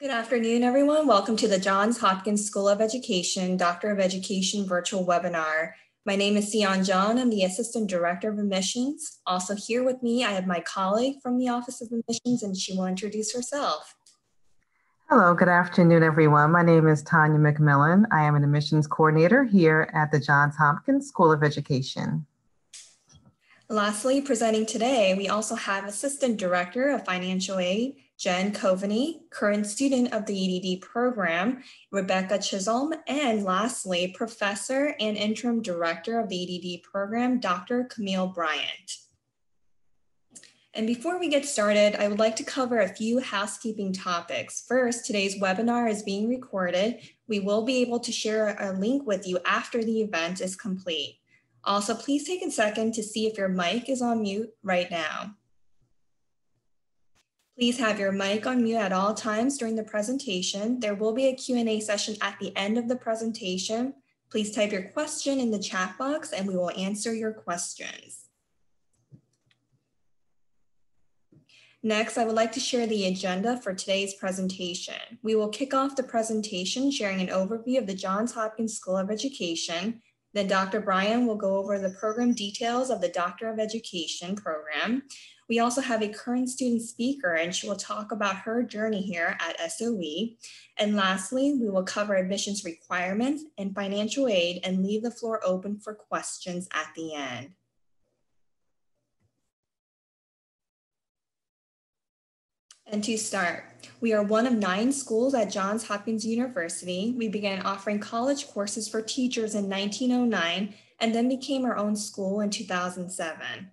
Good afternoon, everyone. Welcome to the Johns Hopkins School of Education, Doctor of Education virtual webinar. My name is Sion John. I'm the Assistant Director of Admissions. Also here with me, I have my colleague from the Office of Admissions, and she will introduce herself. Hello, good afternoon, everyone. My name is Tanya McMillan. I am an admissions coordinator here at the Johns Hopkins School of Education. Lastly, presenting today, we also have Assistant Director of Financial Aid, Jen Coveney, current student of the EdD program, Rebecca Chisholm, and lastly, Professor and Interim Director of the EdD program, Dr. Camille Bryant. And before we get started, I would like to cover a few housekeeping topics. First, today's webinar is being recorded. We will be able to share a link with you after the event is complete. Also, please take a second to see if your mic is on mute right now. Please have your mic on mute at all times during the presentation. There will be a Q&A session at the end of the presentation. Please type your question in the chat box and we will answer your questions. Next, I would like to share the agenda for today's presentation. We will kick off the presentation sharing an overview of the Johns Hopkins School of Education. Then Dr. Bryan will go over the program details of the Doctor of Education program. We also have a current student speaker and she will talk about her journey here at SOE. And lastly, we will cover admissions requirements and financial aid and leave the floor open for questions at the end. And to start, we are one of 9 schools at Johns Hopkins University. We began offering college courses for teachers in 1909 and then became our own school in 2007.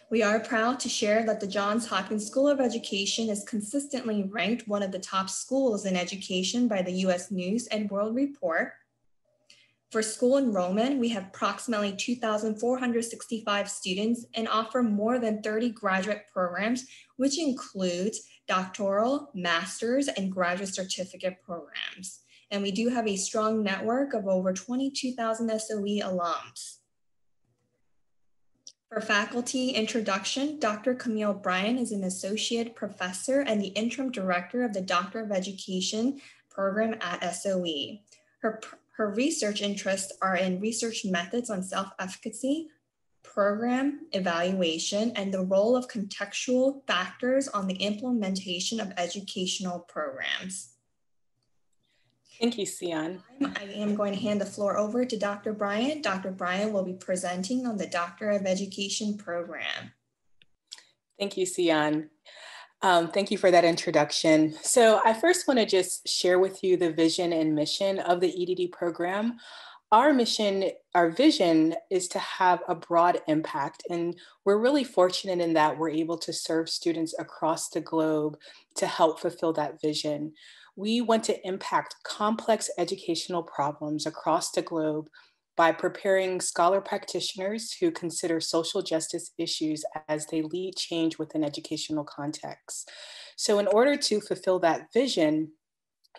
We are proud to share that the Johns Hopkins School of Education is consistently ranked one of the top schools in education by the U.S. News and World Report. For school enrollment, we have approximately 2,465 students and offer more than 30 graduate programs, which includes doctoral, master's, and graduate certificate programs. And we do have a strong network of over 22,000 SOE alums. For faculty introduction, Dr. Camille Bryant is an associate professor and the interim director of the Doctor of Education program at SOE. Her research interests are in research methods on self-efficacy, program evaluation, and the role of contextual factors on the implementation of educational programs. Thank you, Sion. I am going to hand the floor over to Dr. Bryant. Dr. Bryant will be presenting on the Doctor of Education program. Thank you, Sion. Thank you for that introduction. So I first want to just share with you the vision and mission of the EdD program. Our vision is to have a broad impact, and we're really fortunate in that we're able to serve students across the globe to help fulfill that vision. We want to impact complex educational problems across the globe by preparing scholar practitioners who consider social justice issues as they lead change within educational contexts. So in order to fulfill that vision,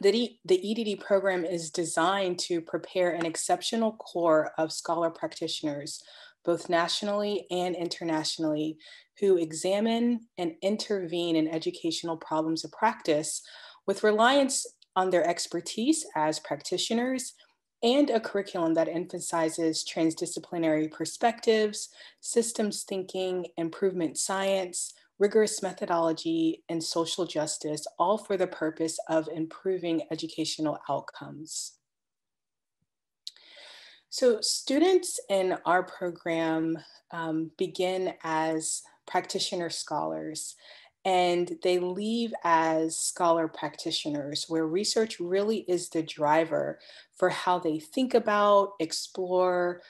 the EdD program is designed to prepare an exceptional core of scholar practitioners, both nationally and internationally, who examine and intervene in educational problems of practice with reliance on their expertise as practitioners and a curriculum that emphasizes transdisciplinary perspectives, systems thinking, improvement science, rigorous methodology, and social justice, all for the purpose of improving educational outcomes. So students in our program begin as practitioner scholars, and they leave as scholar practitioners, where research really is the driver for how they think about, explore,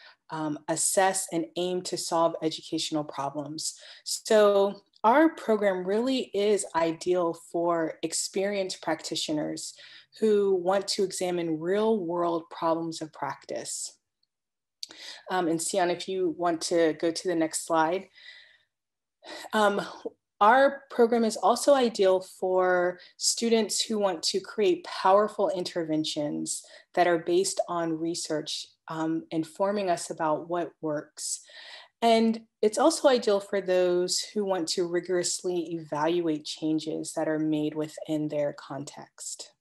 assess, and aim to solve educational problems. So our program really is ideal for experienced practitioners who want to examine real-world problems of practice. And Sion, if you want to go to the next slide. Our program is also ideal for students who want to create powerful interventions that are based on research, informing us about what works. And it's also ideal for those who want to rigorously evaluate changes that are made within their context.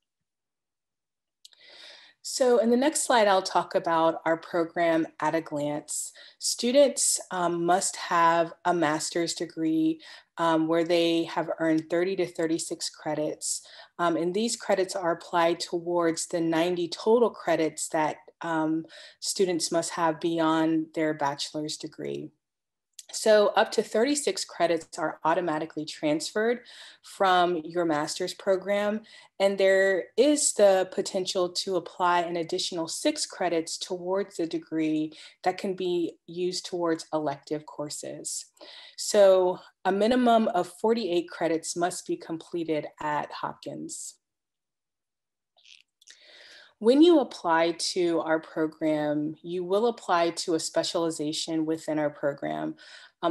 So in the next slide, I'll talk about our program at a glance. Students must have a master's degree where they have earned 30 to 36 credits. And these credits are applied towards the 90 total credits that students must have beyond their bachelor's degree. So up to 36 credits are automatically transferred from your master's program, and there is the potential to apply an additional 6 credits towards the degree that can be used towards elective courses. So a minimum of 48 credits must be completed at Hopkins. When you apply to our program, you will apply to a specialization within our program.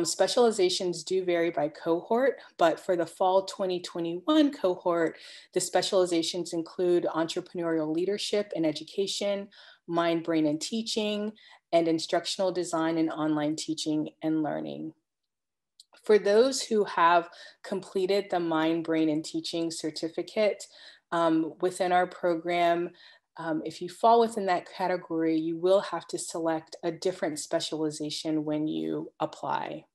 Specializations do vary by cohort, but for the fall 2021 cohort, the specializations include entrepreneurial leadership and education, mind, brain, and teaching, and instructional design and online teaching and learning. For those who have completed the mind, brain, and teaching certificate within our program, if you fall within that category, you will have to select a different specialization when you apply.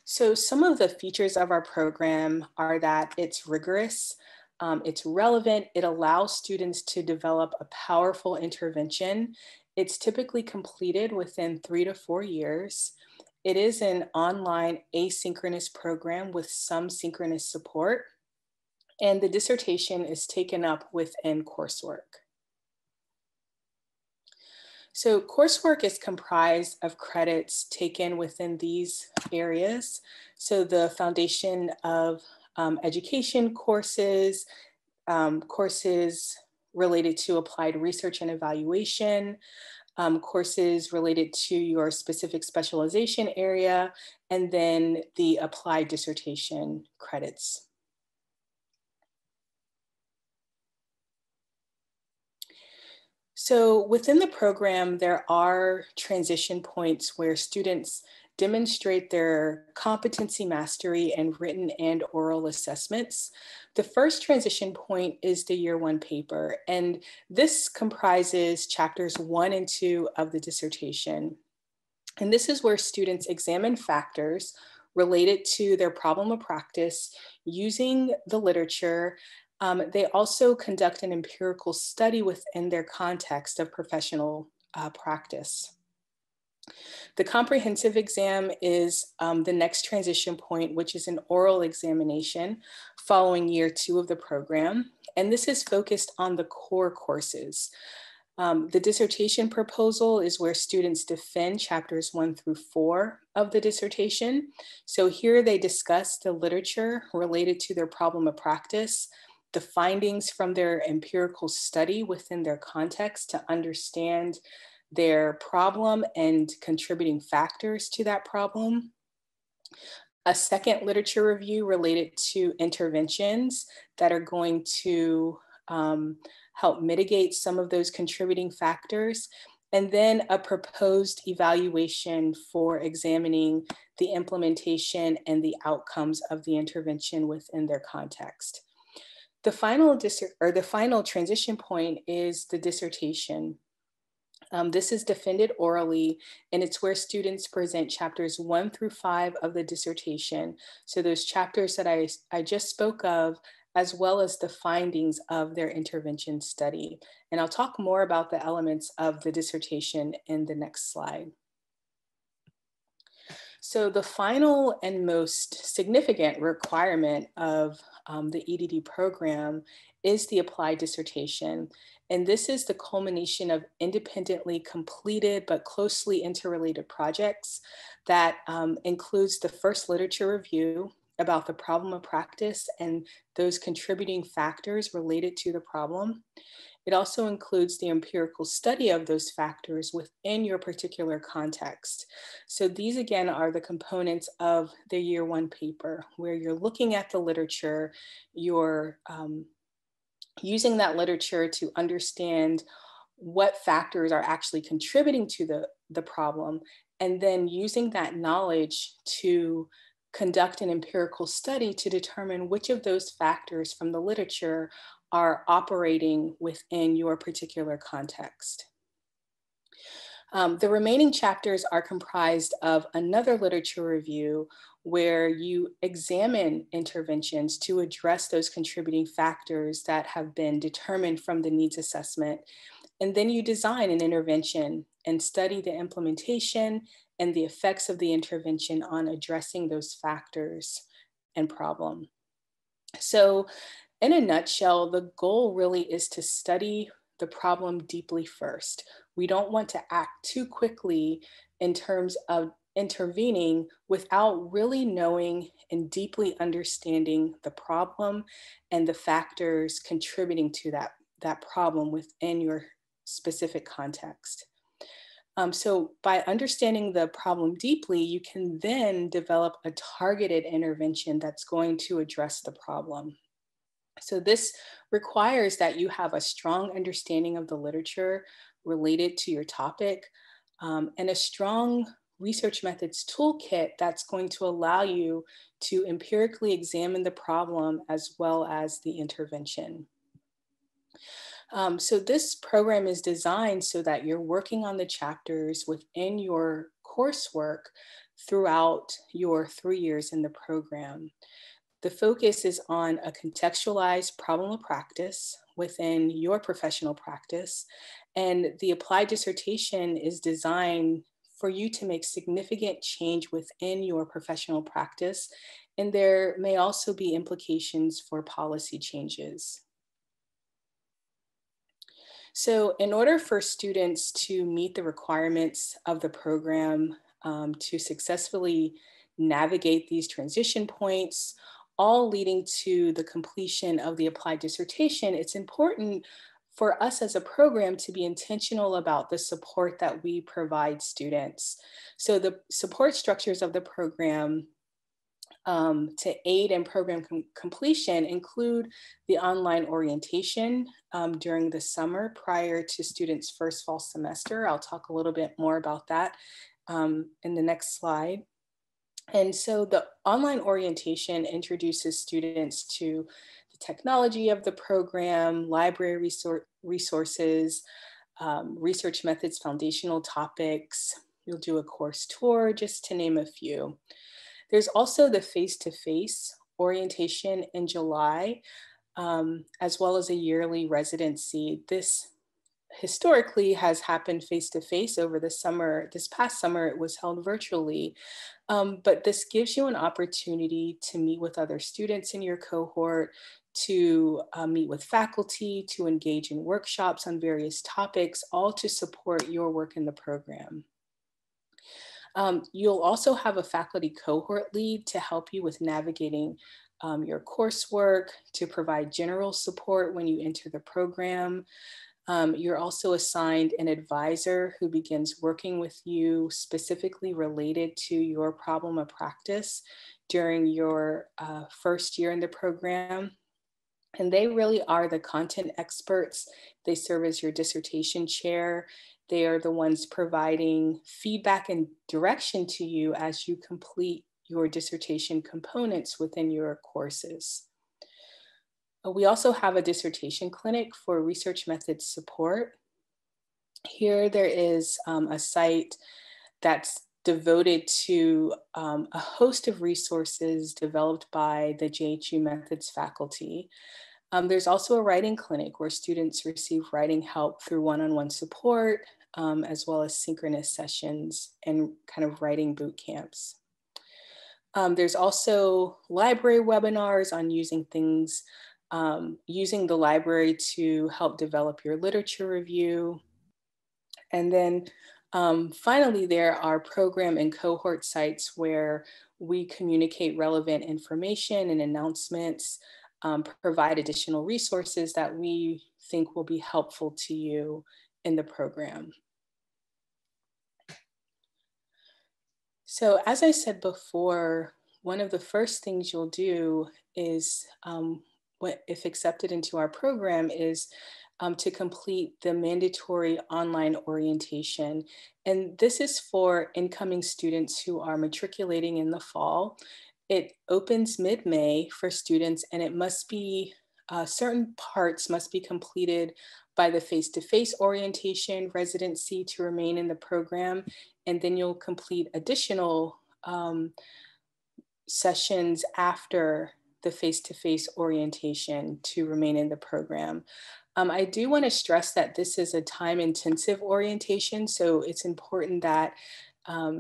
So some of the features of our program are that it's rigorous, it's relevant, it allows students to develop a powerful intervention. It's typically completed within 3 to 4 years. It is an online asynchronous program with some synchronous support. And the dissertation is taken up within coursework. So coursework is comprised of credits taken within these areas. So the foundation of education courses, courses related to applied research and evaluation, courses related to your specific specialization area, and then the applied dissertation credits. So within the program, there are transition points where students demonstrate their competency mastery in written and oral assessments. The first transition point is the year 1 paper, and this comprises chapters 1 and 2 of the dissertation. And this is where students examine factors related to their problem of practice using the literature. They also conduct an empirical study within their context of professional practice. The comprehensive exam is the next transition point, which is an oral examination following year 2 of the program. And this is focused on the core courses. The dissertation proposal is where students defend chapters 1 through 4 of the dissertation. So here they discuss the literature related to their problem of practice, the findings from their empirical study within their context to understand their problem and contributing factors to that problem. A second literature review related to interventions that are going to help mitigate some of those contributing factors, and then a proposed evaluation for examining the implementation and the outcomes of the intervention within their context. The final transition point is the dissertation. This is defended orally, and it's where students present chapters 1 through 5 of the dissertation. So those chapters that I just spoke of, as well as the findings of their intervention study. And I'll talk more about the elements of the dissertation in the next slide. So the final and most significant requirement of the EdD program is the applied dissertation. And this is the culmination of independently completed but closely interrelated projects that includes the first literature review about the problem of practice and those contributing factors related to the problem. It also includes the empirical study of those factors within your particular context. So these again are the components of the year 1 paper, where you're looking at the literature, you're using that literature to understand what factors are actually contributing to the problem, and then using that knowledge to conduct an empirical study to determine which of those factors from the literature are operating within your particular context. The remaining chapters are comprised of another literature review where you examine interventions to address those contributing factors that have been determined from the needs assessment. And then you design an intervention and study the implementation and the effects of the intervention on addressing those factors and problem. So in a nutshell, the goal really is to study the problem deeply first. We don't want to act too quickly in terms of intervening without really knowing and deeply understanding the problem and the factors contributing to that problem within your specific context. So by understanding the problem deeply, you can then develop a targeted intervention that's going to address the problem. So this requires that you have a strong understanding of the literature related to your topic, and a strong research methods toolkit that's going to allow you to empirically examine the problem as well as the intervention. So this program is designed so that you're working on the chapters within your coursework throughout your 3 years in the program. The focus is on a contextualized problem of practice within your professional practice, and the applied dissertation is designed for you to make significant change within your professional practice, and there may also be implications for policy changes. So in order for students to meet the requirements of the program, to successfully navigate these transition points, all leading to the completion of the applied dissertation, it's important for us as a program to be intentional about the support that we provide students. So the support structures of the program to aid in program completion include the online orientation during the summer prior to students' first fall semester. I'll talk a little bit more about that in the next slide. And so the online orientation introduces students to the technology of the program, library resources, research methods, foundational topics. You'll do a course tour, just to name a few. There's also the face-to-face orientation in July, as well as a yearly residency. This historically has happened face-to-face over the summer. This past summer, it was held virtually, but this gives you an opportunity to meet with other students in your cohort, to meet with faculty, to engage in workshops on various topics, all to support your work in the program. You'll also have a faculty cohort lead to help you with navigating your coursework, to provide general support when you enter the program. You're also assigned an advisor who begins working with you specifically related to your problem of practice during your first year in the program. And they really are the content experts. They serve as your dissertation chair. They are the ones providing feedback and direction to you as you complete your dissertation components within your courses. We also have a dissertation clinic for research methods support. Here there is a site that's devoted to a host of resources developed by the JHU Methods faculty. There's also a writing clinic where students receive writing help through one-on-one support, as well as synchronous sessions and kind of writing boot camps. There's also library webinars on using the library to help develop your literature review. And then finally, there are program and cohort sites where we communicate relevant information and announcements, provide additional resources that we think will be helpful to you in the program. So as I said before, one of the first things you'll do is, if accepted into our program, is to complete the mandatory online orientation. And this is for incoming students who are matriculating in the fall. It opens mid-May for students, and it must be, certain parts must be completed by the face-to-face orientation residency to remain in the program. And then you'll complete additional sessions after the face-to-face orientation to remain in the program. I do want to stress that this is a time-intensive orientation, so it's important that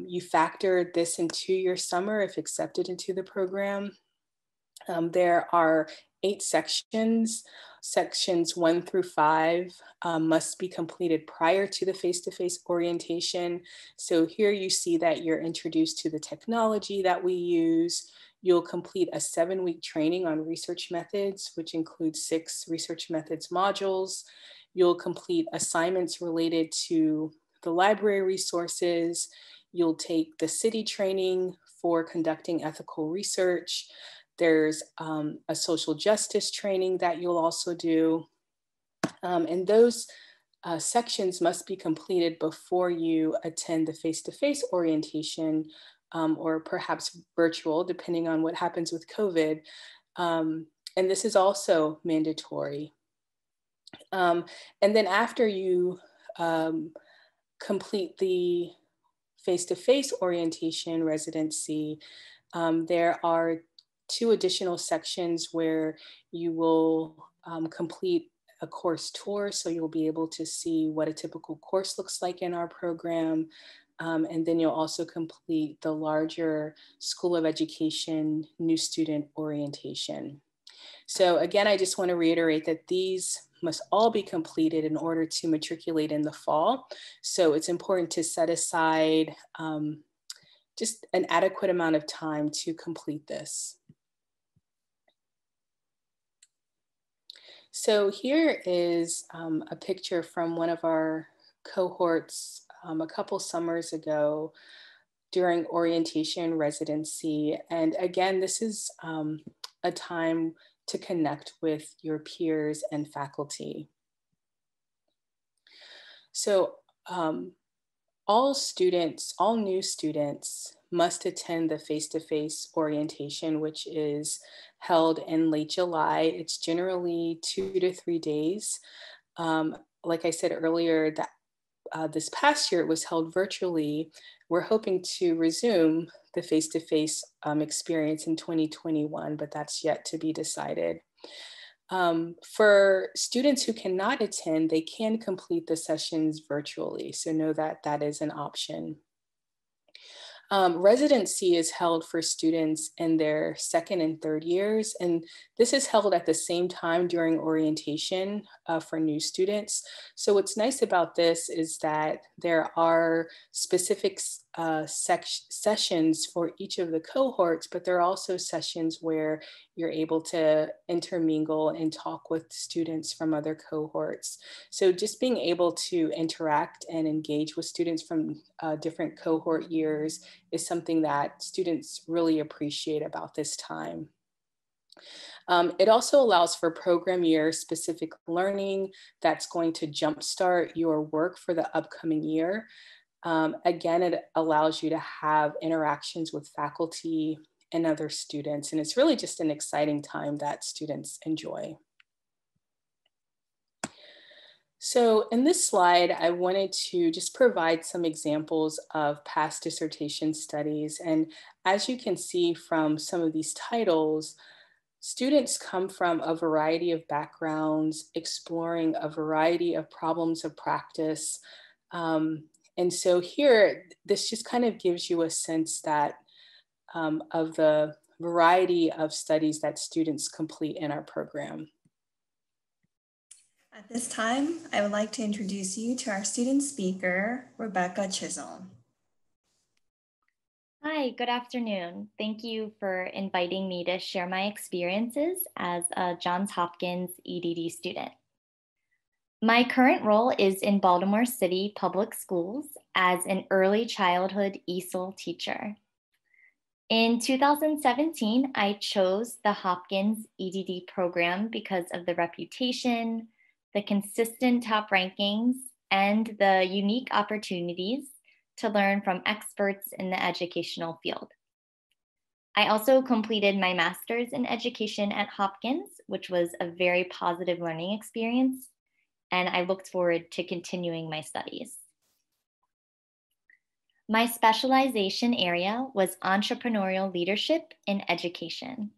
you factor this into your summer if accepted into the program. There are 8 sections. Sections 1 through 5 must be completed prior to the face-to-face orientation. So here you see that you're introduced to the technology that we use. You'll complete a 7-week training on research methods, which includes 6 research methods modules. You'll complete assignments related to the library resources. You'll take the city training for conducting ethical research. There's a social justice training that you'll also do. And those sections must be completed before you attend the face-to-face orientation, or perhaps virtual, depending on what happens with COVID. And this is also mandatory. And then after you complete the face-to-face orientation residency, there are 2 additional sections where you will complete a course tour. So you'll be able to see what a typical course looks like in our program. And then you'll also complete the larger School of Education new student orientation. So again, I just want to reiterate that these must all be completed in order to matriculate in the fall. So it's important to set aside just an adequate amount of time to complete this. So here is a picture from one of our cohorts a couple summers ago during orientation residency. And again, this is a time to connect with your peers and faculty. So all new students must attend the face-to-face orientation, which is held in late July. It's generally 2 to 3 days. Like I said earlier, that this past year it was held virtually. We're hoping to resume the face-to-face experience in 2021, but that's yet to be decided. For students who cannot attend, they can complete the sessions virtually. So know that that is an option. Residency is held for students in their 2nd and 3rd years, and this is held at the same time during orientation for new students. So what's nice about this is that there are specific sessions for each of the cohorts, but there are also sessions where you're able to intermingle and talk with students from other cohorts. So just being able to interact and engage with students from different cohort years is something that students really appreciate about this time. It also allows for program year specific learning that's going to jumpstart your work for the upcoming year. Again, it allows you to have interactions with faculty and other students, and it's really just an exciting time that students enjoy. So in this slide, I wanted to just provide some examples of past dissertation studies. And as you can see from some of these titles, students come from a variety of backgrounds, exploring a variety of problems of practice. And so here, this just kind of gives you a sense that of the variety of studies that students complete in our program. At this time, I would like to introduce you to our student speaker, Rebecca Chisholm. Hi, good afternoon. Thank you for inviting me to share my experiences as a Johns Hopkins EdD student. My current role is in Baltimore City Public Schools as an early childhood ESOL teacher. In 2017, I chose the Hopkins EdD program because of the reputation, the consistent top rankings, and the unique opportunities to learn from experts in the educational field. I also completed my master's in education at Hopkins, which was a very positive learning experience, and I looked forward to continuing my studies. My specialization area was entrepreneurial leadership in education.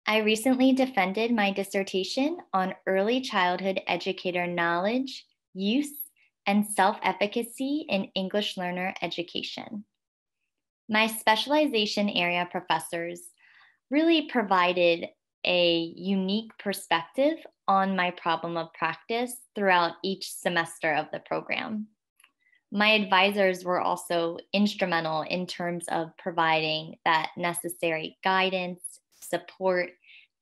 I recently defended my dissertation on early childhood educator knowledge, use, and self-efficacy in English learner education. My specialization area professors really provided a unique perspective on my problem of practice throughout each semester of the program. My advisors were also instrumental in terms of providing that necessary guidance, support,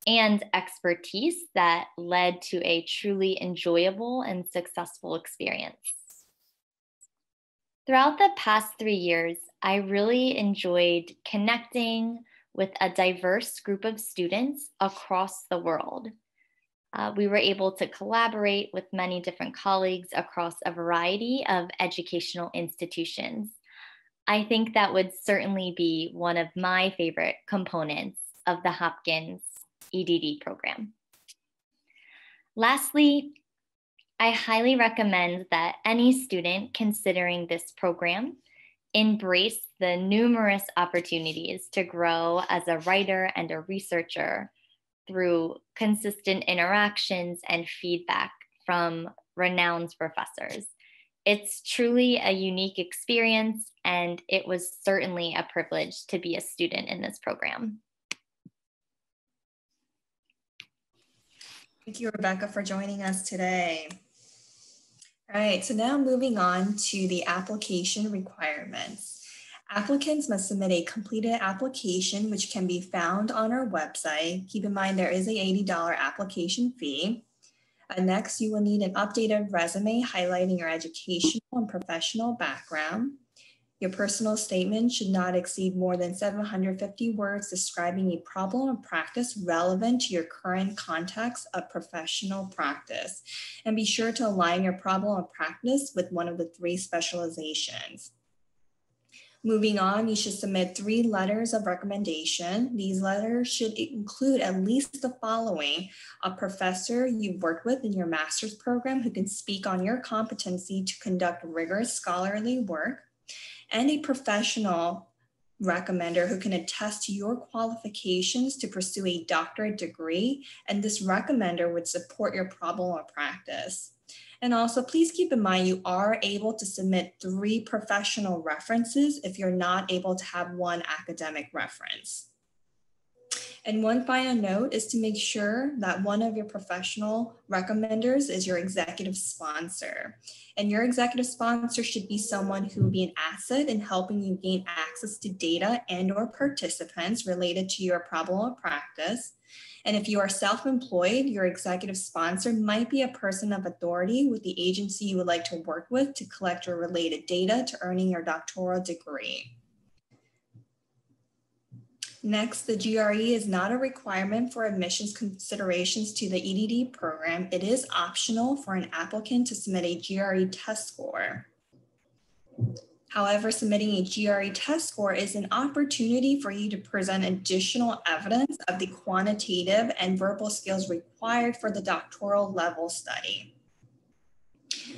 and expertise that led to a truly enjoyable and successful experience. Throughout the past 3 years, I really enjoyed connecting with a diverse group of students across the world. We were able to collaborate with many different colleagues across a variety of educational institutions. I think that would certainly be one of my favorite components of the Hopkins EdD program. Lastly, I highly recommend that any student considering this program embrace the numerous opportunities to grow as a writer and a researcher through consistent interactions and feedback from renowned professors. It's truly a unique experience, and it was certainly a privilege to be a student in this program. Thank you, Rebecca, for joining us today. All right, so now moving on to the application requirements. Applicants must submit a completed application, which can be found on our website. Keep in mind there is an $80 application fee. Next, you will need an updated resume highlighting your educational and professional background. Your personal statement should not exceed more than 750 words describing a problem of practice relevant to your current context of professional practice. And be sure to align your problem of practice with one of the 3 specializations. Moving on, you should submit 3 letters of recommendation. These letters should include at least the following: a professor you've worked with in your master's program who can speak on your competency to conduct rigorous scholarly work, and a professional recommender who can attest to your qualifications to pursue a doctorate degree, and this recommender would support your problem of practice. And also, please keep in mind you are able to submit 3 professional references if you're not able to have 1 academic reference. And one final note is to make sure that one of your professional recommenders is your executive sponsor. And your executive sponsor should be someone who will be an asset in helping you gain access to data and/or participants related to your problem of practice. And if you are self-employed, your executive sponsor might be a person of authority with the agency you would like to work with to collect your related data to earning your doctoral degree. Next, the GRE is not a requirement for admissions considerations to the EdD program. It is optional for an applicant to submit a GRE test score. However, submitting a GRE test score is an opportunity for you to present additional evidence of the quantitative and verbal skills required for the doctoral level study.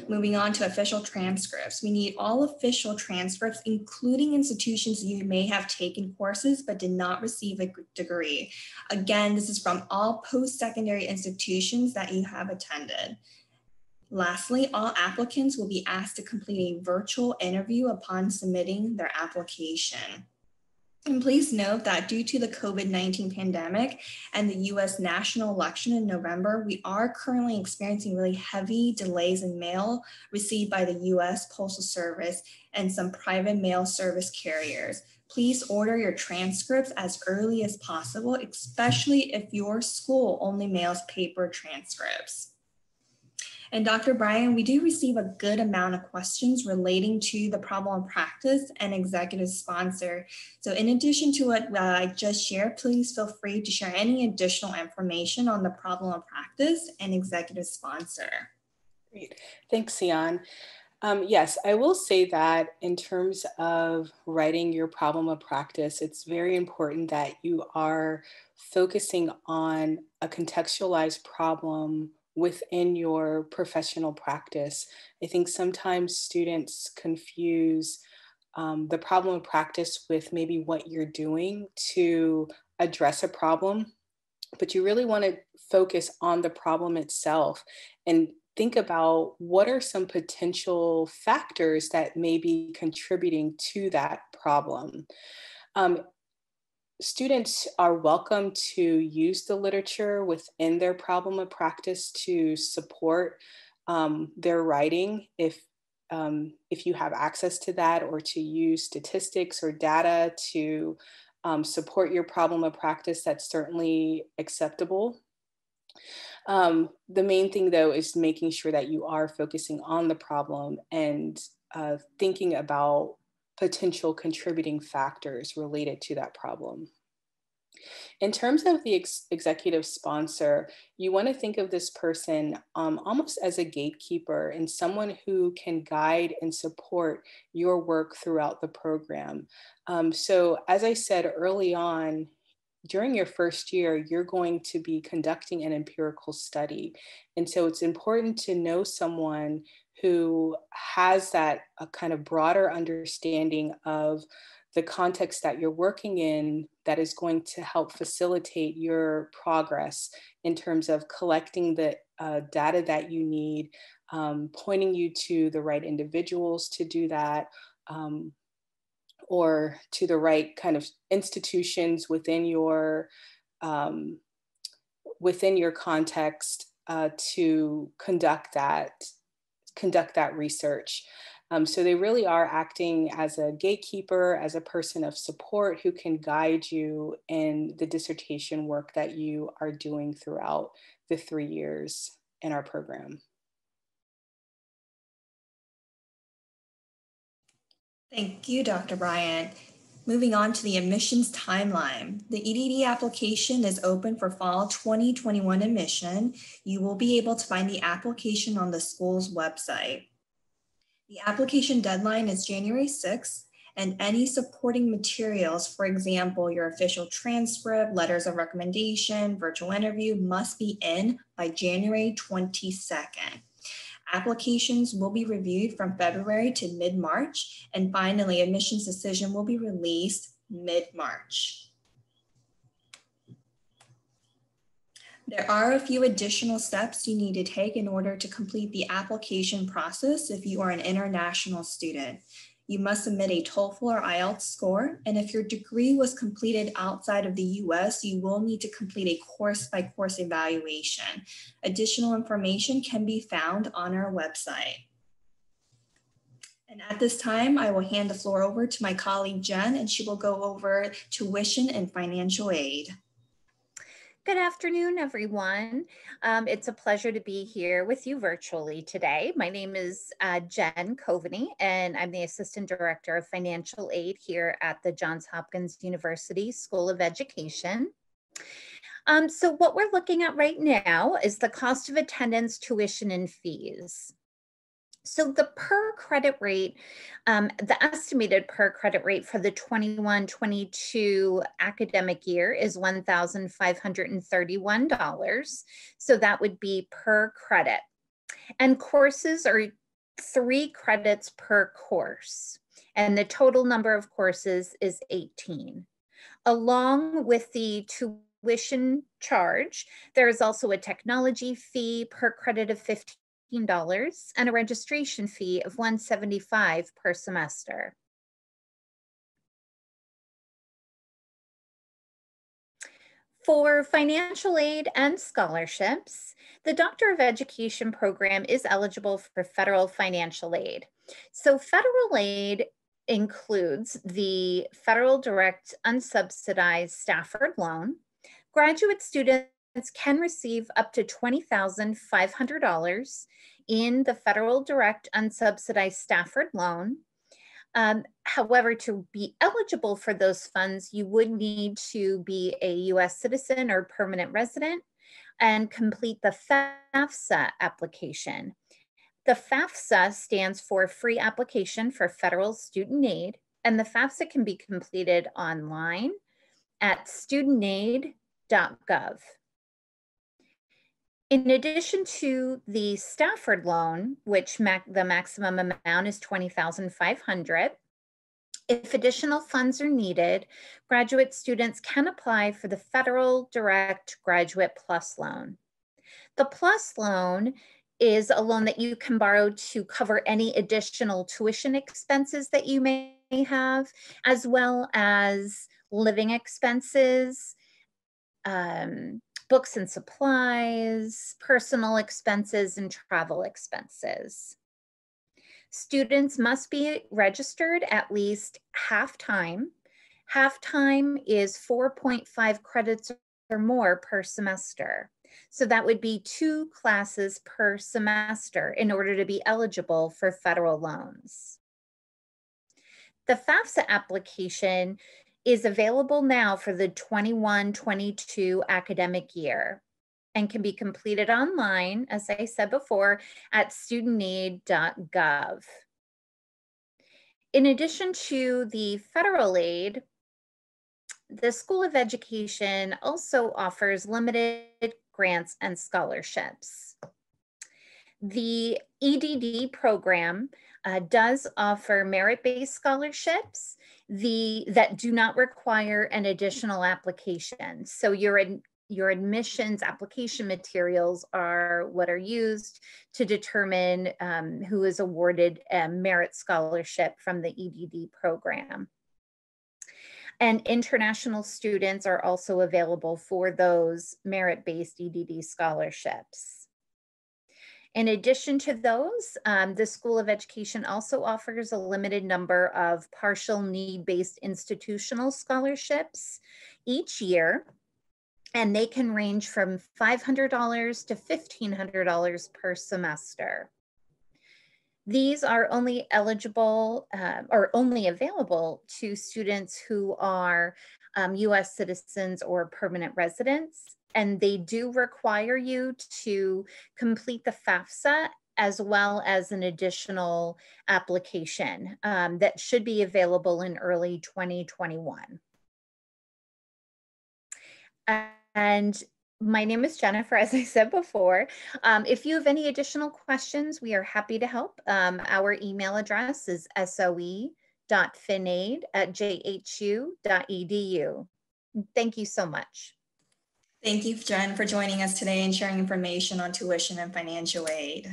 Moving on to official transcripts. We need all official transcripts, including institutions you may have taken courses but did not receive a degree. Again, this is from all post-secondary institutions that you have attended. Lastly, all applicants will be asked to complete a virtual interview upon submitting their application. And please note that due to the COVID-19 pandemic and the US national election in November, we are currently experiencing really heavy delays in mail received by the US Postal Service and some private mail service carriers. Please order your transcripts as early as possible, especially if your school only mails paper transcripts. And Dr. Bryan, we do receive a good amount of questions relating to the problem of practice and executive sponsor. So in addition to what I just shared, please feel free to share any additional information on the problem of practice and executive sponsor. Great. Thanks, Sion. Yes, I will say that in terms of writing your problem of practice, it's very important that you are focusing on a contextualized problem within your professional practice. I think sometimes students confuse the problem of practice with maybe what you're doing to address a problem, but you really want to focus on the problem itself and think about what are some potential factors that may be contributing to that problem. Um, Students are welcome to use the literature within their problem of practice to support their writing if you have access to that, or to use statistics or data to support your problem of practice. That's certainly acceptable. The main thing, though, is making sure that you are focusing on the problem and thinking about potential contributing factors related to that problem. In terms of the executive sponsor, you want to think of this person almost as a gatekeeper and someone who can guide and support your work throughout the program. So as I said early on, during your first year, you're going to be conducting an empirical study. And so it's important to know someone who has that kind of broader understanding of the context that you're working in, that is going to help facilitate your progress in terms of collecting the data that you need, pointing you to the right individuals to do that, or to the right kind of institutions within your context to conduct that research. So they really are acting as a gatekeeper, as a person of support who can guide you in the dissertation work that you are doing throughout the 3 years in our program. Thank you, Dr. Bryant. Moving on to the admissions timeline. The EdD application is open for fall 2021 admission. You will be able to find the application on the school's website. The application deadline is January 6th, and any supporting materials, for example, your official transcript, letters of recommendation, virtual interview, must be in by January 22nd. Applications will be reviewed from February to mid-March, and finally, admissions decision will be released mid-March. There are a few additional steps you need to take in order to complete the application process if you are an international student. You must submit a TOEFL or IELTS score, and if your degree was completed outside of the US, you will need to complete a course-by-course evaluation. Additional information can be found on our website. And at this time, I will hand the floor over to my colleague Jen, and she will go over tuition and financial aid. Good afternoon, everyone. It's a pleasure to be here with you virtually today. My name is Jen Coveney, and I'm the Assistant Director of Financial Aid here at the Johns Hopkins University School of Education. So what we're looking at right now is the cost of attendance, tuition, and fees. So the per credit rate, the estimated per credit rate for the 21-22 academic year is $1,531. So that would be per credit. And courses are 3 credits per course. And the total number of courses is 18. Along with the tuition charge, there is also a technology fee per credit of $15 and a registration fee of $175 per semester. For financial aid and scholarships, the Doctor of Education program is eligible for federal financial aid. So federal aid includes the Federal Direct Unsubsidized Stafford Loan. Graduate students can receive up to $20,500 in the Federal Direct Unsubsidized Stafford Loan. However, to be eligible for those funds, you would need to be a U.S. citizen or permanent resident and complete the FAFSA application. The FAFSA stands for Free Application for Federal Student Aid, and the FAFSA can be completed online at studentaid.gov. In addition to the Stafford loan, which the maximum amount is $20,500, if additional funds are needed, graduate students can apply for the Federal Direct Graduate Plus Loan. The Plus Loan is a loan that you can borrow to cover any additional tuition expenses that you may have, as well as living expenses, books and supplies, personal expenses, and travel expenses. Students must be registered at least half-time. Half-time is 4.5 credits or more per semester. So that would be 2 classes per semester in order to be eligible for federal loans. The FAFSA application is available now for the 21-22 academic year and can be completed online, as I said before, at studentaid.gov. In addition to the federal aid, the School of Education also offers limited grants and scholarships. The EdD program does offer merit-based scholarships that do not require an additional application. So your admissions application materials are what are used to determine who is awarded a merit scholarship from the EdD program. And international students are also available for those merit-based EdD scholarships. In addition to those, the School of Education also offers a limited number of partial need-based institutional scholarships each year, and they can range from $500 to $1,500 per semester. These are only eligible or only available to students who are US citizens or permanent residents, and they do require you to complete the FAFSA as well as an additional application that should be available in early 2021. And my name is Jennifer, as I said before. If you have any additional questions, we are happy to help. Our email address is soe.finaid@jhu.edu. Thank you so much. Thank you, Jen, for joining us today and sharing information on tuition and financial aid.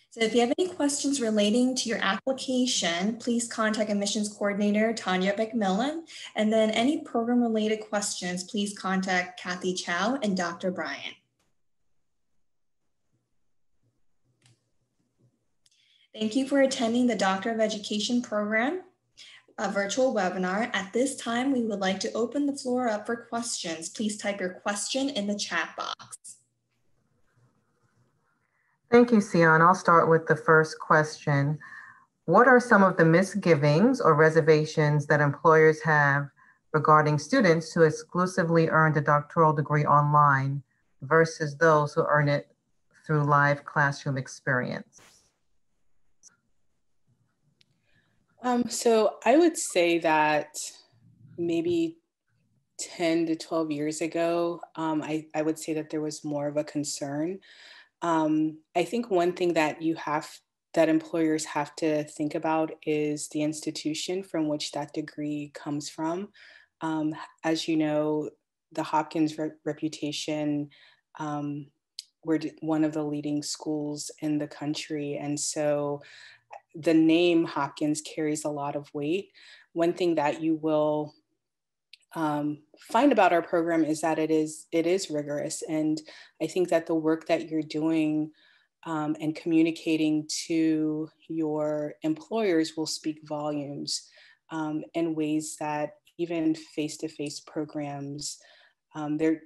So if you have any questions relating to your application, please contact Admissions Coordinator Tanya McMillan. And then any program-related questions, please contact Kathy Chow and Dr. Bryant. Thank you for attending the Doctor of Education program, a virtual webinar. At this time, we would like to open the floor up for questions. Please type your question in the chat box. Thank you, Sion. I'll start with the first question. What are some of the misgivings or reservations that employers have regarding students who exclusively earned a doctoral degree online versus those who earn it through live classroom experience? So I would say that maybe 10 to 12 years ago, I would say that there was more of a concern. I think one thing that that employers have to think about is the institution from which that degree comes from. As you know, the Hopkins reputation, we're one of the leading schools in the country. And so the name Hopkins carries a lot of weight. One thing that you will find about our program is that it is rigorous. And I think that the work that you're doing and communicating to your employers will speak volumes in ways that even face-to-face programs, the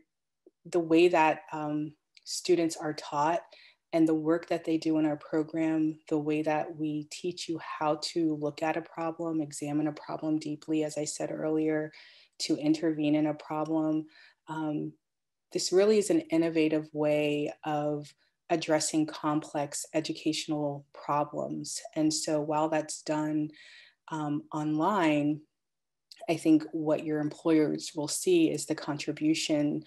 way that students are taught and the work that they do in our program, the way that we teach you how to look at a problem, examine a problem deeply, as I said earlier, to intervene in a problem. This really is an innovative way of addressing complex educational problems. And so while that's done online, I think what your employers will see is the contribution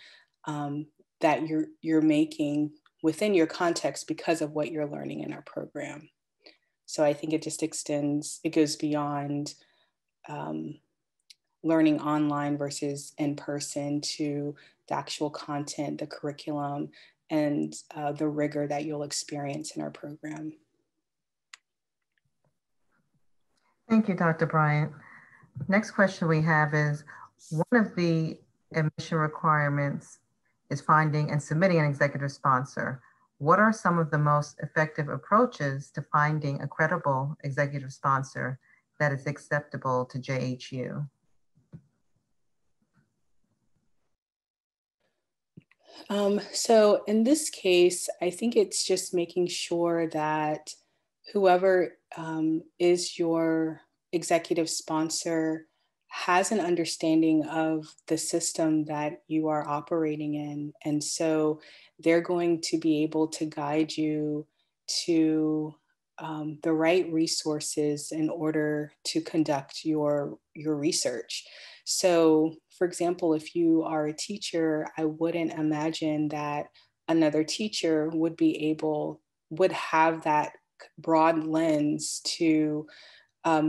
that you're making within your context because of what you're learning in our program. So I think it just extends, it goes beyond learning online versus in person to the actual content, the curriculum, and the rigor that you'll experience in our program. Thank you, Dr. Bryant. Next question we have is, one of the admission requirements is finding and submitting an executive sponsor. What are some of the most effective approaches to finding a credible executive sponsor that is acceptable to JHU? So in this case, I think it's just making sure that whoever is your executive sponsor has an understanding of the system that you are operating in. And so they're going to be able to guide you to the right resources in order to conduct your research. So, for example, if you are a teacher, I wouldn't imagine that another teacher would have that broad lens to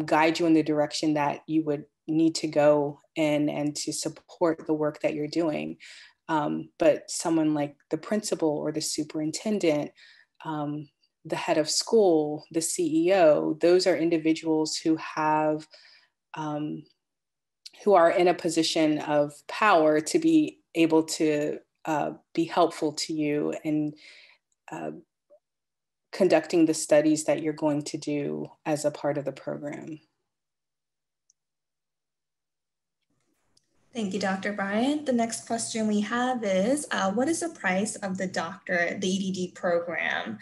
guide you in the direction that you would need to go in and to support the work that you're doing. But someone like the principal or the superintendent, the head of school, the CEO, those are individuals who have who are in a position of power to be able to be helpful to you in conducting the studies that you're going to do as a part of the program. Thank you, Dr. Bryant. The next question we have is, what is the price of the EdD program?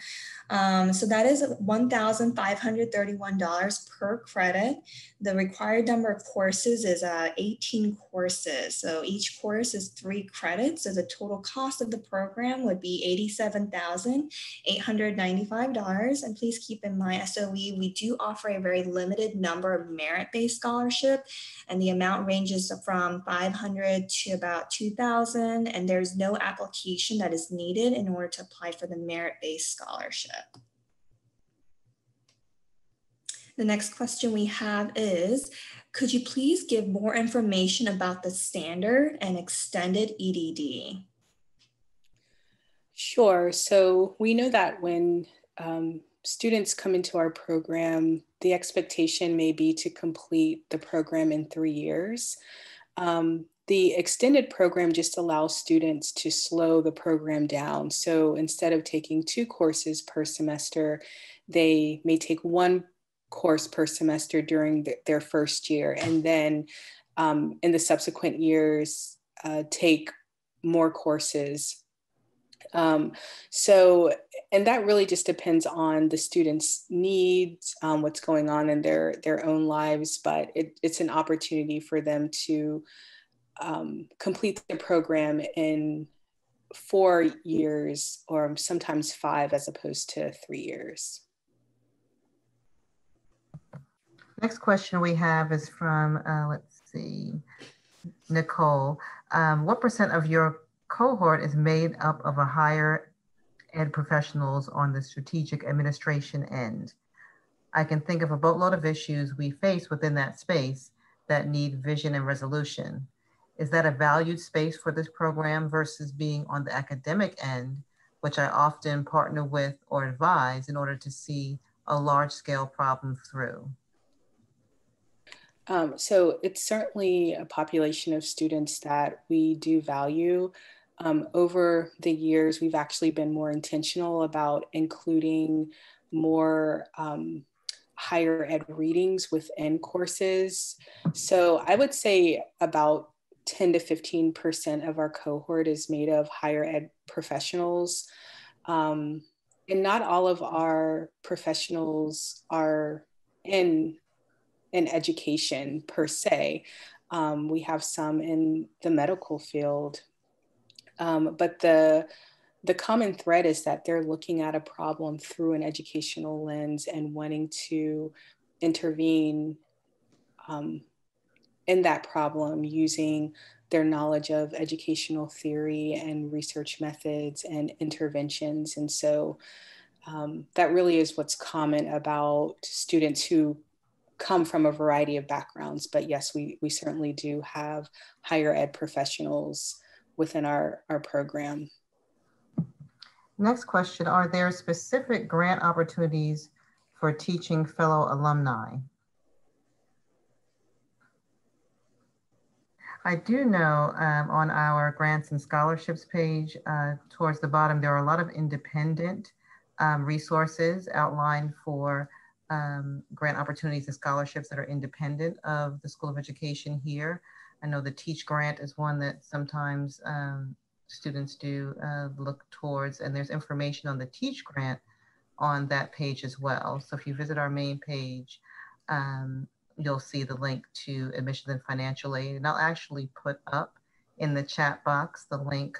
So that is $1,531 per credit. The required number of courses is 18 courses. So each course is 3 credits. So the total cost of the program would be $87,895. And please keep in mind, SOE, we do offer a very limited number of merit-based scholarship, and the amount ranges from $500 to about $2,000, and there's no application that is needed in order to apply for the merit-based scholarship. The next question we have is, could you please give more information about the standard and extended EdD? Sure. So we know that when students come into our program, the expectation may be to complete the program in 3 years. The extended program just allows students to slow the program down. So instead of taking 2 courses per semester, they may take 1 course per semester during their first year, and then in the subsequent years, take more courses. And that really just depends on the students' needs, what's going on in their own lives, but it's an opportunity for them to complete the program in 4 years or sometimes 5 as opposed to 3 years. Next question we have is from, let's see, Nicole. What % of your cohort is made up of a higher ed professionals on the strategic administration end? I can think of a boatload of issues we face within that space that need vision and resolution. Is that a valued space for this program versus being on the academic end, which I often partner with or advise in order to see a large scale problem through? So it's certainly a population of students that we do value. Over the years, we've actually been more intentional about including more higher ed readings within courses. So I would say about 10 to 15% of our cohort is made of higher ed professionals. And not all of our professionals are in education per se. We have some in the medical field, but the the common thread is that they're looking at a problem through an educational lens and wanting to intervene in that problem using their knowledge of educational theory and research methods and interventions. And so that really is what's common about students who come from a variety of backgrounds. But yes, we certainly do have higher ed professionals within our program. Next question, are there specific grant opportunities for teaching fellow alumni? I do know on our grants and scholarships page, towards the bottom, there are a lot of independent resources outlined for grant opportunities and scholarships that are independent of the School of Education here. I know the Teach Grant is one that sometimes students do look towards, and there's information on the Teach Grant on that page as well. So if you visit our main page, you'll see the link to admissions and financial aid. And I'll actually put up in the chat box the link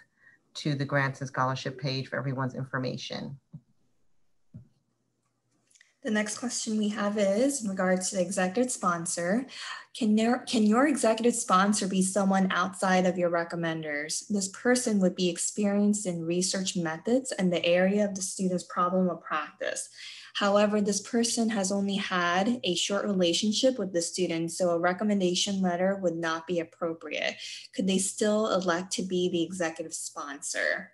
to the grants and scholarship page for everyone's information. The next question we have is in regards to the executive sponsor. Can your executive sponsor be someone outside of your recommenders? This person would be experienced in research methods and the area of the student's problem of practice. However, this person has only had a short relationship with the student, so a recommendation letter would not be appropriate. Could they still elect to be the executive sponsor?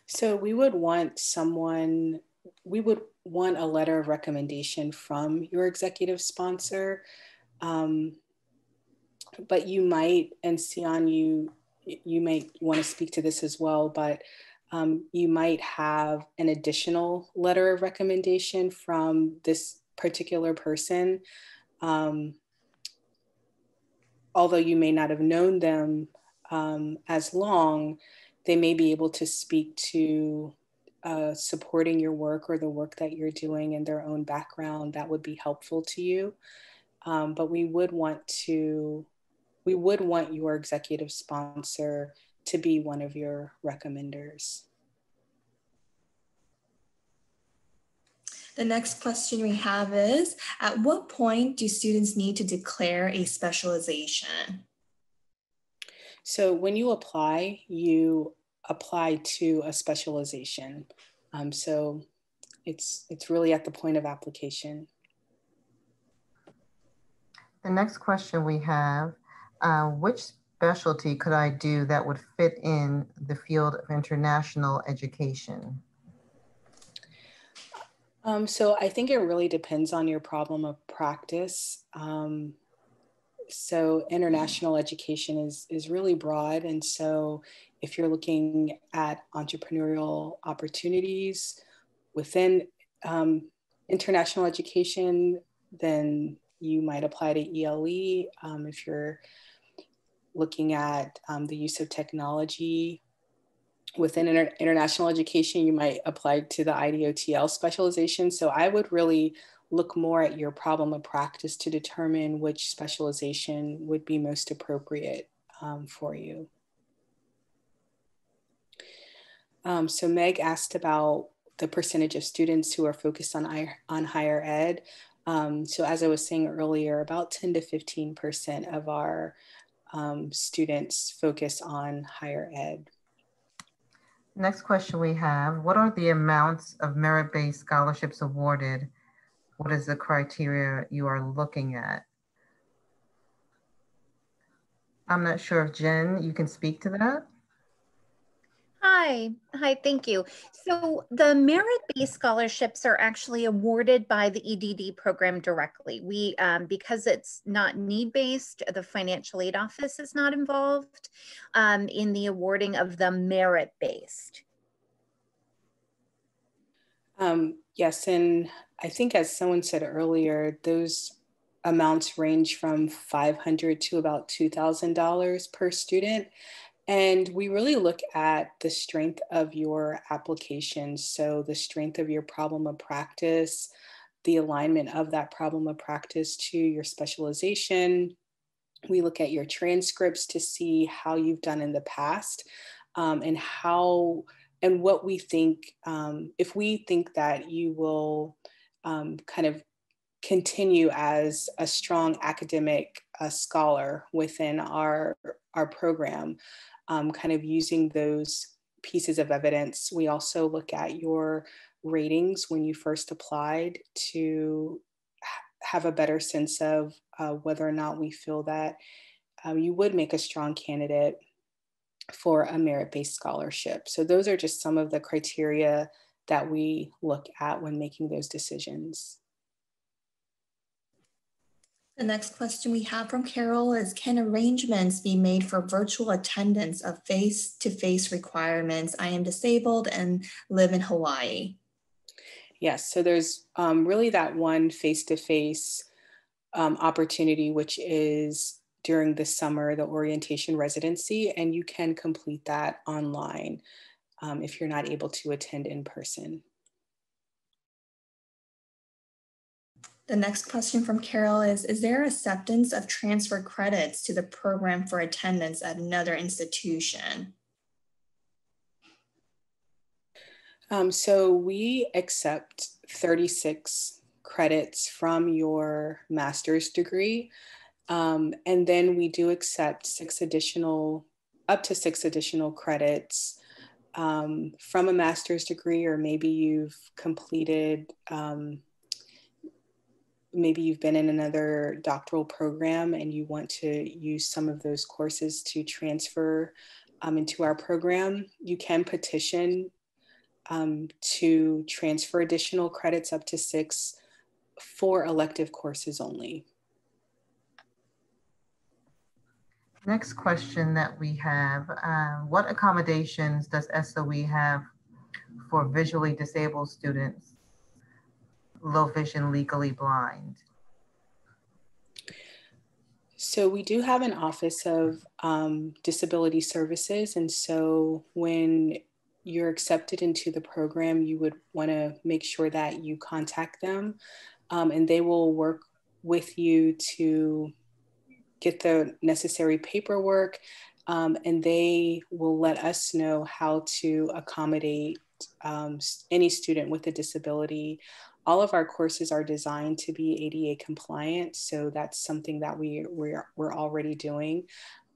So we would want a letter of recommendation from your executive sponsor. But you might, and Sion, you might want to speak to this as well, but you might have an additional letter of recommendation from this particular person. Although you may not have known them as long, they may be able to speak to supporting your work or the work that you're doing in their own background. That would be helpful to you. But we would want your executive sponsor to be one of your recommenders. The next question we have is, at what point do students need to declare a specialization? So when you apply to a specialization. So it's really at the point of application. The next question we have, which specialty could I do that would fit in the field of international education? So I think it really depends on your problem of practice. So international education is really broad. And so if you're looking at entrepreneurial opportunities within international education, then you might apply to ELE. If you're looking at the use of technology within international education, you might apply to the IDOTL specialization. So I would really look more at your problem of practice to determine which specialization would be most appropriate for you. So Meg asked about the percentage of students who are focused on higher ed. So as I was saying earlier, about 10 to 15% of our students focus on higher ed. Next question we have, what are the amounts of merit-based scholarships awarded? What is the criteria you are looking at? I'm not sure if Jen, you can speak to that. Hi, thank you. So the merit-based scholarships are actually awarded by the EdD program directly. We, because it's not need-based, the financial aid office is not involved in the awarding of the merit-based. Yes, and I think as someone said earlier, those amounts range from $500 to about $2,000 per student. And we really look at the strength of your application. So the strength of your problem of practice, the alignment of that problem of practice to your specialization. We look at your transcripts to see how you've done in the past. and how and what we think, if we think that you will kind of continue as a strong academic scholar within our program, kind of using those pieces of evidence. We also look at your ratings when you first applied to have a better sense of whether or not we feel that you would make a strong candidate for a merit-based scholarship. So those are just some of the criteria that we look at when making those decisions. The next question we have from Carol is, can arrangements be made for virtual attendance of face-to-face requirements? I am disabled and live in Hawaii. Yes, so there's really that one face-to-face opportunity, which is during the summer, the orientation residency, and you can complete that online if you're not able to attend in person. The next question from Carol is there acceptance of transfer credits to the program for attendance at another institution? So we accept 36 credits from your master's degree. And then we do accept up to six additional credits from a master's degree, or maybe you've completed, maybe you've been in another doctoral program and you want to use some of those courses to transfer into our program. You can petition to transfer additional credits up to 6 for elective courses only. Next question that we have, what accommodations does SOE have for visually disabled students, low vision, legally blind? So we do have an Office of Disability Services. And so when you're accepted into the program, you would want to make sure that you contact them and they will work with you to get the necessary paperwork, and they will let us know how to accommodate any student with a disability. All of our courses are designed to be ADA compliant, so that's something that we're already doing.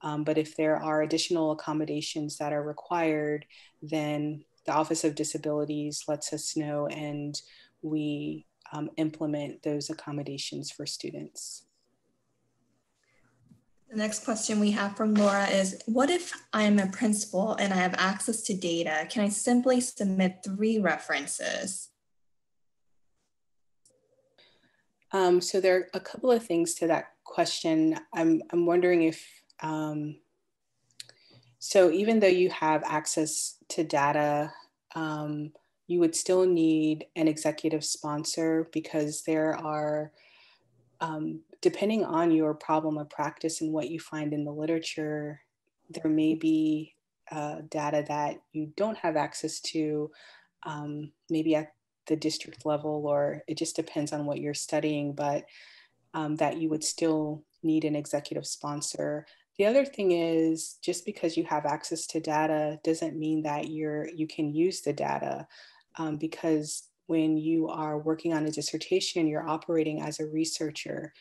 But if there are additional accommodations that are required, then the Office of Disabilities lets us know and we implement those accommodations for students. The next question we have from Laura is, what if I am a principal and I have access to data? Can I simply submit 3 references? So there are a couple of things to that question. I'm wondering if, so even though you have access to data, you would still need an executive sponsor, because there are, depending on your problem of practice and what you find in the literature, there may be data that you don't have access to, maybe at the district level, or it just depends on what you're studying, but that you would still need an executive sponsor. The other thing is, just because you have access to data doesn't mean that you can use the data, because when you are working on a dissertation, you're operating as a researcher.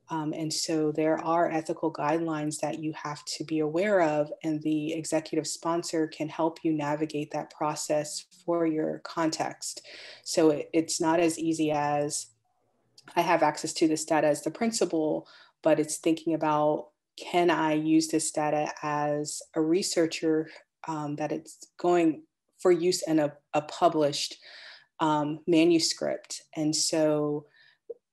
And so there are ethical guidelines that you have to be aware of, and the executive sponsor can help you navigate that process for your context. So it's not as easy as, I have access to this data as the principal, but it's thinking about, can I use this data as a researcher, that it's going for use in a published manuscript. And so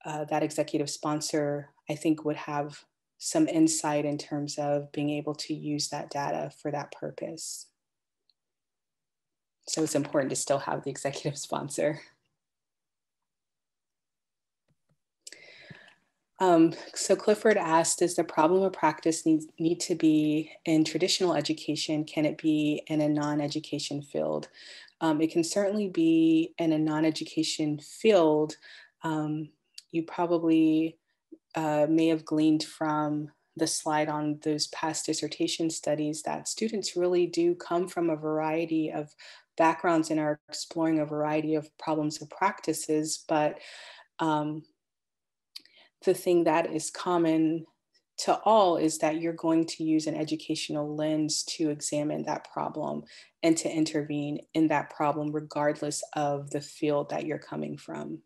that executive sponsor, I think, would have some insight in terms of being able to use that data for that purpose. So it's important to still have the executive sponsor. So Clifford asked, does the problem of practice need to be in traditional education? Can it be in a non-education field? It can certainly be in a non-education field. You probably may have gleaned from the slide on those past dissertation studies, that students really do come from a variety of backgrounds and are exploring a variety of problems and practices. But the thing that is common to all is that you're going to use an educational lens to examine that problem and to intervene in that problem, regardless of the field that you're coming from.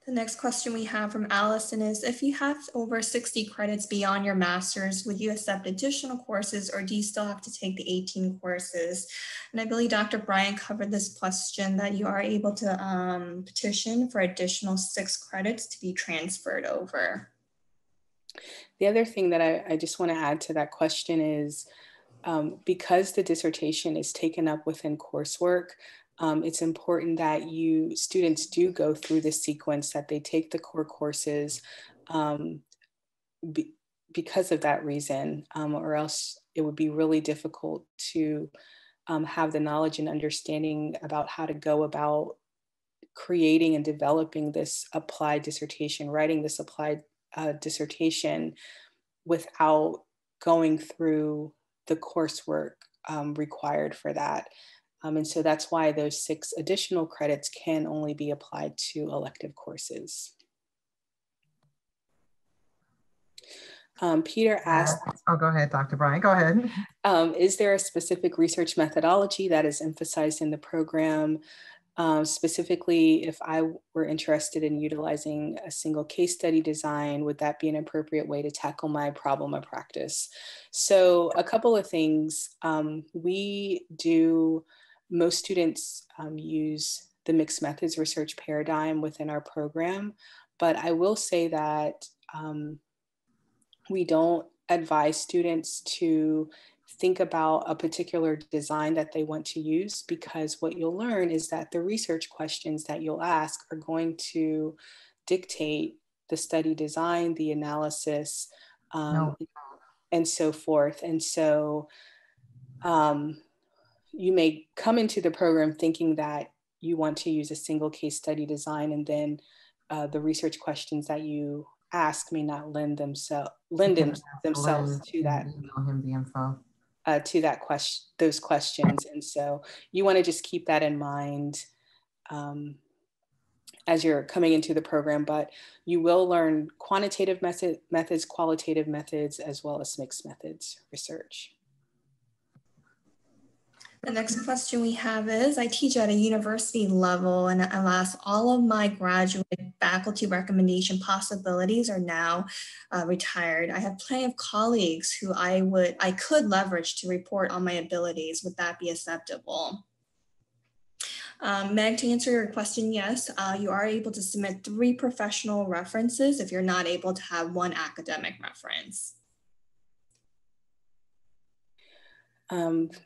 The next question we have from Allison is, if you have over 60 credits beyond your master's, would you accept additional courses, or do you still have to take the 18 courses? And I believe Dr. Bryant covered this question, that you are able to petition for additional 6 credits to be transferred over. The other thing that I just want to add to that question is, because the dissertation is taken up within coursework, it's important that students do go through the sequence, that they take the core courses because of that reason, or else it would be really difficult to have the knowledge and understanding about how to go about creating and developing this applied dissertation, writing this applied dissertation without going through the coursework required for that. And so that's why those 6 additional credits can only be applied to elective courses. Peter asked— oh, go ahead, Dr. Bryant, go ahead. Is there a specific research methodology that is emphasized in the program? Specifically, if I were interested in utilizing a single case study design, would that be an appropriate way to tackle my problem of practice? So a couple of things. Most students use the mixed methods research paradigm within our program, but I will say that we don't advise students to think about a particular design that they want to use, because what you'll learn is that the research questions that you'll ask are going to dictate the study design, the analysis, and so forth. And so you may come into the program thinking that you want to use a single case study design, and then the research questions that you ask may not lend themselves to that. Those questions. And so you want to just keep that in mind as you're coming into the program, but you will learn quantitative methods, qualitative methods, as well as mixed methods research. The next question we have is, I teach at a university level, and alas, all of my graduate faculty recommendation possibilities are now retired. I have plenty of colleagues who I could leverage to report on my abilities. Would that be acceptable? Meg, to answer your question, yes, you are able to submit 3 professional references if you're not able to have 1 academic reference.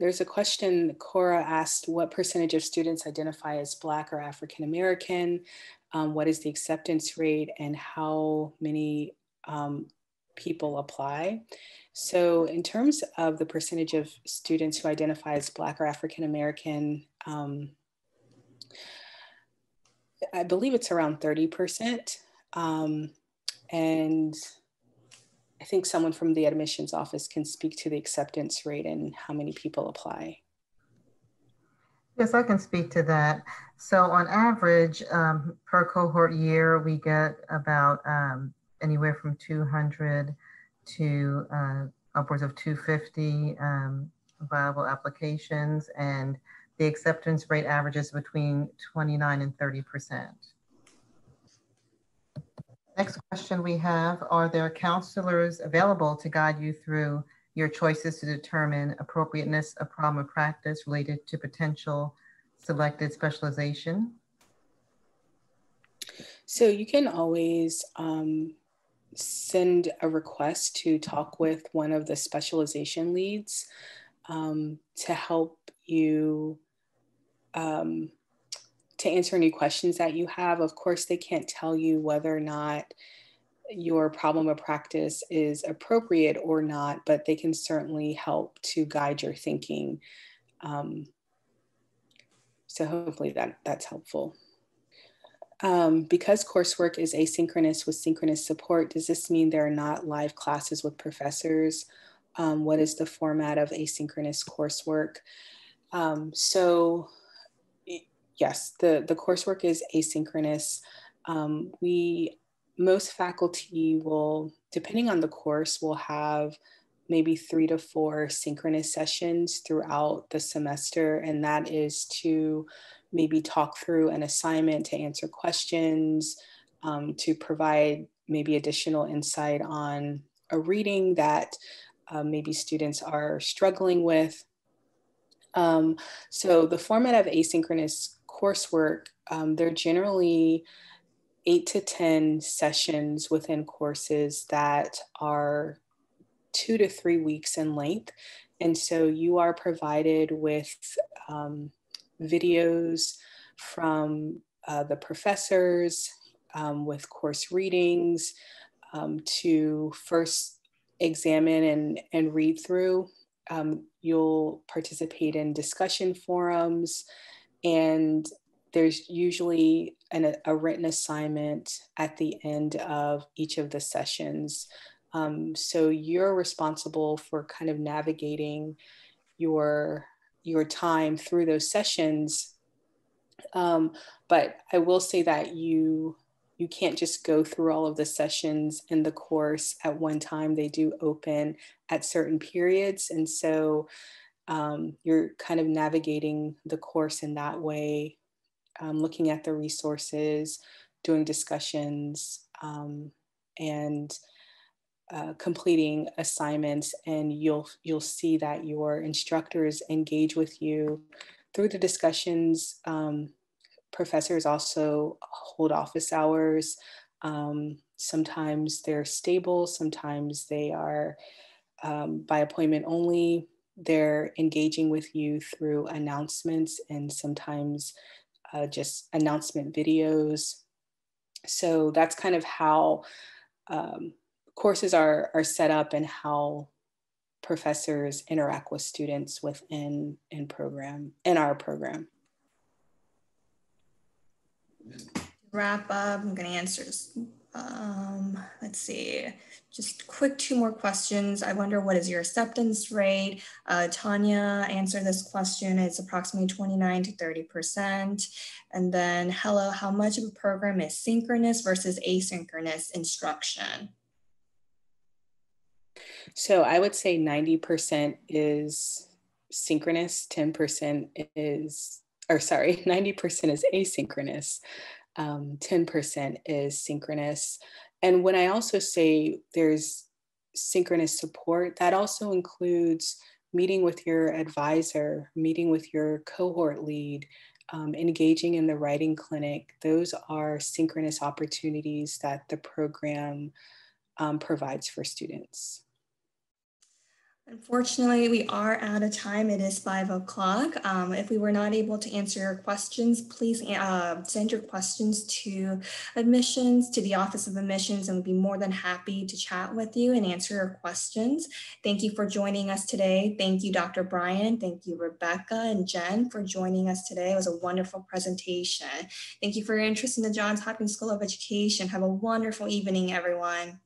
There's a question, Cora asked, what percentage of students identify as Black or African American? What is the acceptance rate, and how many people apply? So in terms of the percentage of students who identify as Black or African American, I believe it's around 30%. And I think someone from the admissions office can speak to the acceptance rate and how many people apply. Yes, I can speak to that. So on average, per cohort year, we get about anywhere from 200 to upwards of 250 viable applications, and the acceptance rate averages between 29 and 30%. Next question we have, are there counselors available to guide you through your choices to determine appropriateness of problem of practice related to potential selected specialization? So you can always send a request to talk with one of the specialization leads to help you to answer any questions that you have. Of course, they can't tell you whether or not your problem of practice is appropriate or not, but they can certainly help to guide your thinking. So hopefully that's helpful. Because coursework is asynchronous with synchronous support, does this mean there are not live classes with professors? What is the format of asynchronous coursework? So yes, the coursework is asynchronous. Most faculty will, depending on the course, will have maybe 3 to 4 synchronous sessions throughout the semester. And that is to maybe talk through an assignment, to answer questions, to provide maybe additional insight on a reading that maybe students are struggling with. So the format of asynchronous coursework, they're generally 8 to 10 sessions within courses that are 2 to 3 weeks in length. And so you are provided with videos from the professors, with course readings, to first examine and read through. You'll participate in discussion forums, and there's usually a written assignment at the end of each of the sessions. So you're responsible for kind of navigating your time through those sessions. But I will say that you can't just go through all of the sessions in the course at one time. They do open at certain periods. And so you're kind of navigating the course in that way, looking at the resources, doing discussions, and completing assignments. And you'll see that your instructors engage with you through the discussions. Professors also hold office hours. Sometimes they're stable, sometimes they are by appointment only. They're engaging with you through announcements and sometimes just announcement videos. So that's kind of how courses are set up and how professors interact with students within our program. Wrap up, I'm going to answer this. Let's see, just quick 2 more questions. I wonder, what is your acceptance rate? Tanya answered this question. It's approximately 29 to 30%. And then, hello, how much of a program is synchronous versus asynchronous instruction? So I would say 90% is synchronous, 10% is, 90% is asynchronous, 10% is synchronous. And when I also say there's synchronous support, that also includes meeting with your advisor, meeting with your cohort lead, engaging in the writing clinic. Those are synchronous opportunities that the program provides for students. Unfortunately, we are out of time. It is 5 o'clock. If we were not able to answer your questions, please send your questions to admissions, to the Office of Admissions, and we'd be more than happy to chat with you and answer your questions. Thank you for joining us today. Thank you, Dr. Bryan. Thank you, Rebecca and Jen, for joining us today. It was a wonderful presentation. Thank you for your interest in the Johns Hopkins School of Education. Have a wonderful evening, everyone.